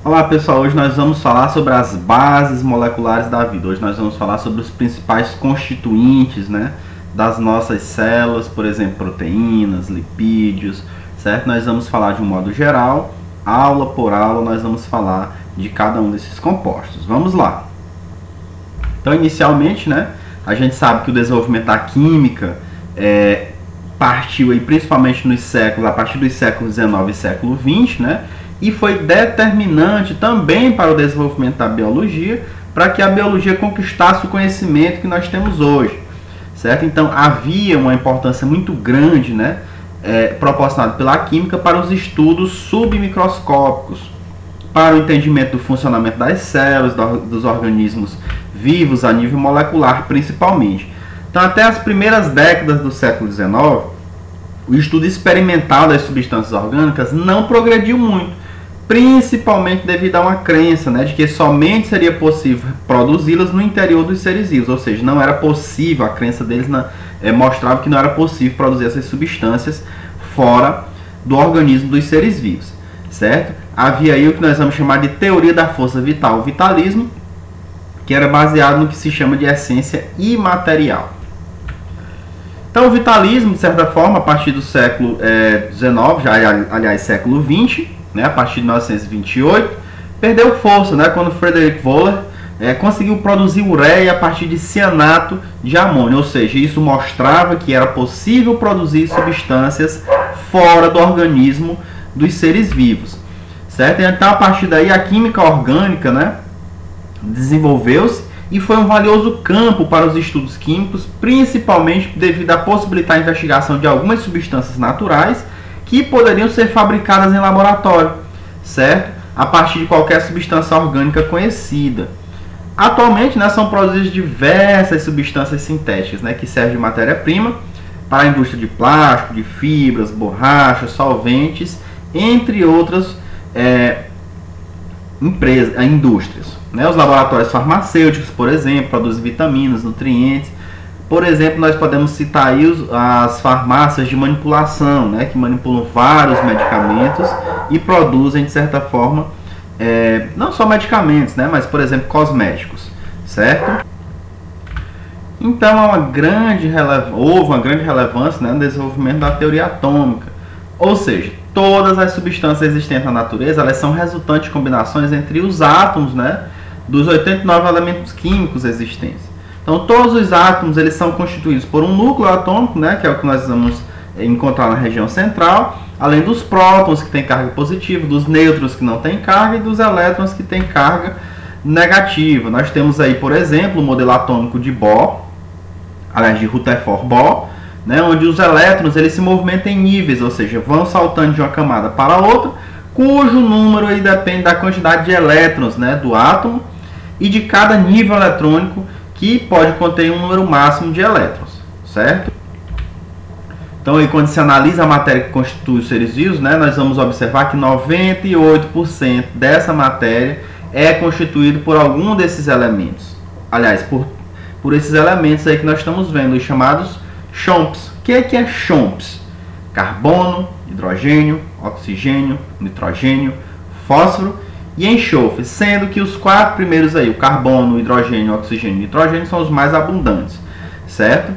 Olá pessoal, hoje nós vamos falar sobre as bases moleculares da vida. Hoje nós vamos falar sobre os principais constituintes, das nossas células, por exemplo, proteínas, lipídios, certo? Nós vamos falar de um modo geral, aula por aula, nós vamos falar de cada um desses compostos. Vamos lá. Então, inicialmente, a gente sabe que o desenvolvimento da química partiu aí, principalmente nos séculos, a partir dos séculos XIX e século XX, e foi determinante também para o desenvolvimento da biologia, para que a biologia conquistasse o conhecimento que nós temos hoje, certo? Então havia uma importância muito grande, proporcionada pela química para os estudos submicroscópicos, para o entendimento do funcionamento das células, dos organismos vivos a nível molecular principalmente. Então até as primeiras décadas do século XIX, o estudo experimental das substâncias orgânicas não progrediu muito, principalmente devido a uma crença de que somente seria possível produzi-las no interior dos seres vivos, ou seja, não era possível, a crença deles mostrava que não era possível produzir essas substâncias fora do organismo dos seres vivos, certo? Havia aí o que nós vamos chamar de teoria da força vital, o vitalismo, que era baseado no que se chama de essência imaterial. Então o vitalismo, de certa forma, a partir do século XIX, aliás, século XX, a partir de 1928, perdeu força, quando Frederick Wöhler conseguiu produzir ureia a partir de cianato de amônio, ou seja, isso mostrava que era possível produzir substâncias fora do organismo dos seres vivos, certo? Então, a partir daí, a química orgânica, desenvolveu-se e foi um valioso campo para os estudos químicos, principalmente devido a possibilitar a investigação de algumas substâncias naturais que poderiam ser fabricadas em laboratório, certo? A partir de qualquer substância orgânica conhecida. Atualmente, são produzidas diversas substâncias sintéticas, que servem de matéria-prima para a indústria de plástico, de fibras, borrachas, solventes, entre outras indústrias. Os laboratórios farmacêuticos, por exemplo, produzem vitaminas, nutrientes. Por exemplo, nós podemos citar aí as farmácias de manipulação, que manipulam vários medicamentos e produzem, de certa forma, não só medicamentos, mas, por exemplo, cosméticos, certo? Então, houve uma grande relevância no desenvolvimento da teoria atômica, ou seja, todas as substâncias existentes na natureza, elas são resultantes de combinações entre os átomos, dos 89 elementos químicos existentes. Então, todos os átomos eles são constituídos por um núcleo atômico, que é o que nós vamos encontrar na região central, além dos prótons, que têm carga positiva, dos nêutrons, que não têm carga, e dos elétrons, que têm carga negativa. Nós temos aí, por exemplo, o modelo atômico de Bohr, aliás, de Rutherford Bohr, onde os elétrons eles se movimentam em níveis, ou seja, vão saltando de uma camada para outra, cujo número aí depende da quantidade de elétrons do átomo e de cada nível eletrônico, que pode conter um número máximo de elétrons, certo? Então, aí, quando se analisa a matéria que constitui os seres vivos, nós vamos observar que 98% dessa matéria é constituído por algum desses elementos. Aliás, por esses elementos aí que nós estamos vendo, os chamados CHOMPs. O que é CHOMPs? Carbono, hidrogênio, oxigênio, nitrogênio, fósforo e enxofre, sendo que os quatro primeiros aí, o carbono, o hidrogênio, o oxigênio e o nitrogênio, são os mais abundantes, certo?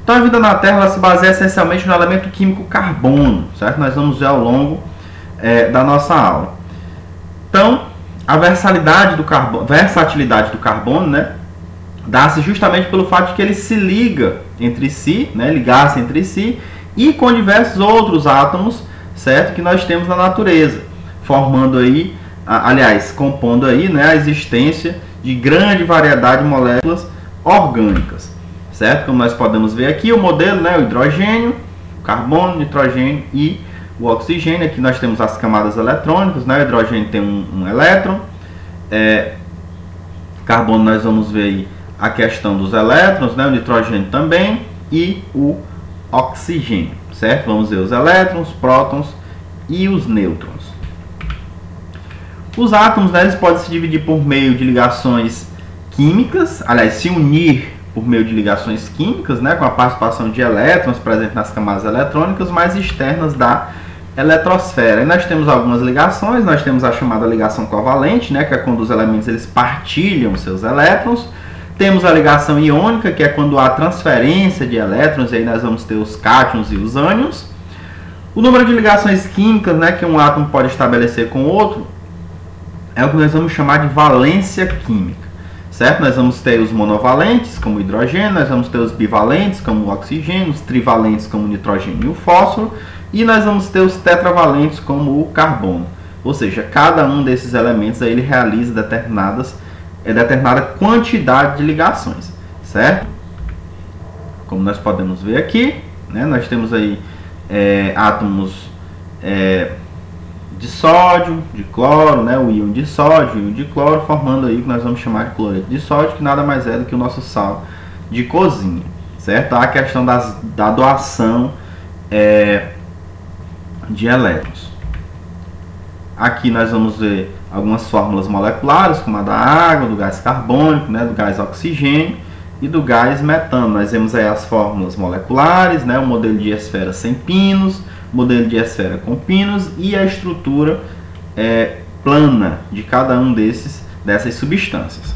Então a vida na Terra ela se baseia essencialmente no elemento químico carbono, certo? Nós vamos ver ao longo da nossa aula. Então, a versatilidade do carbono, dá-se justamente pelo fato de que ele se liga entre si, ligar-se entre si, e com diversos outros átomos, certo? Que nós temos na natureza, formando aí, compondo aí, a existência de grande variedade de moléculas orgânicas, certo? Como nós podemos ver aqui o modelo, o hidrogênio, o carbono, o nitrogênio e o oxigênio. Aqui nós temos as camadas eletrônicas, o hidrogênio tem um elétron, carbono nós vamos ver aí a questão dos elétrons, o nitrogênio também e o oxigênio, certo? Vamos ver os elétrons, prótons e os nêutrons. Os átomos eles podem se dividir por meio de ligações químicas, aliás, se unir por meio de ligações químicas, com a participação de elétrons presentes nas camadas eletrônicas mais externas da eletrosfera. E nós temos algumas ligações, nós temos a chamada ligação covalente, né, que é quando os elementos eles partilham seus elétrons. Temos a ligação iônica, que é quando há transferência de elétrons, e aí nós vamos ter os cátions e os ânions. O número de ligações químicas, né, que um átomo pode estabelecer com outro, é o que nós vamos chamar de valência química, certo? Nós vamos ter os monovalentes, como o hidrogênio, nós vamos ter os bivalentes, como o oxigênio, os trivalentes, como o nitrogênio e o fósforo, e nós vamos ter os tetravalentes, como o carbono. Ou seja, cada um desses elementos aí, ele realiza determinada quantidade de ligações, certo? Como nós podemos ver aqui, né, nós temos aí átomos de sódio, de cloro, né, o íon de sódio e o íon de cloro, formando aí o que nós vamos chamar de cloreto de sódio, que nada mais é do que o nosso sal de cozinha, certo? A questão da doação de elétrons. Aqui nós vamos ver algumas fórmulas moleculares, como a da água, do gás carbônico, né, do gás oxigênio e do gás metano. Nós vemos aí as fórmulas moleculares, né, o modelo de esfera sem pinos, modelo de esfera com pinos e a estrutura plana de cada um dessas substâncias.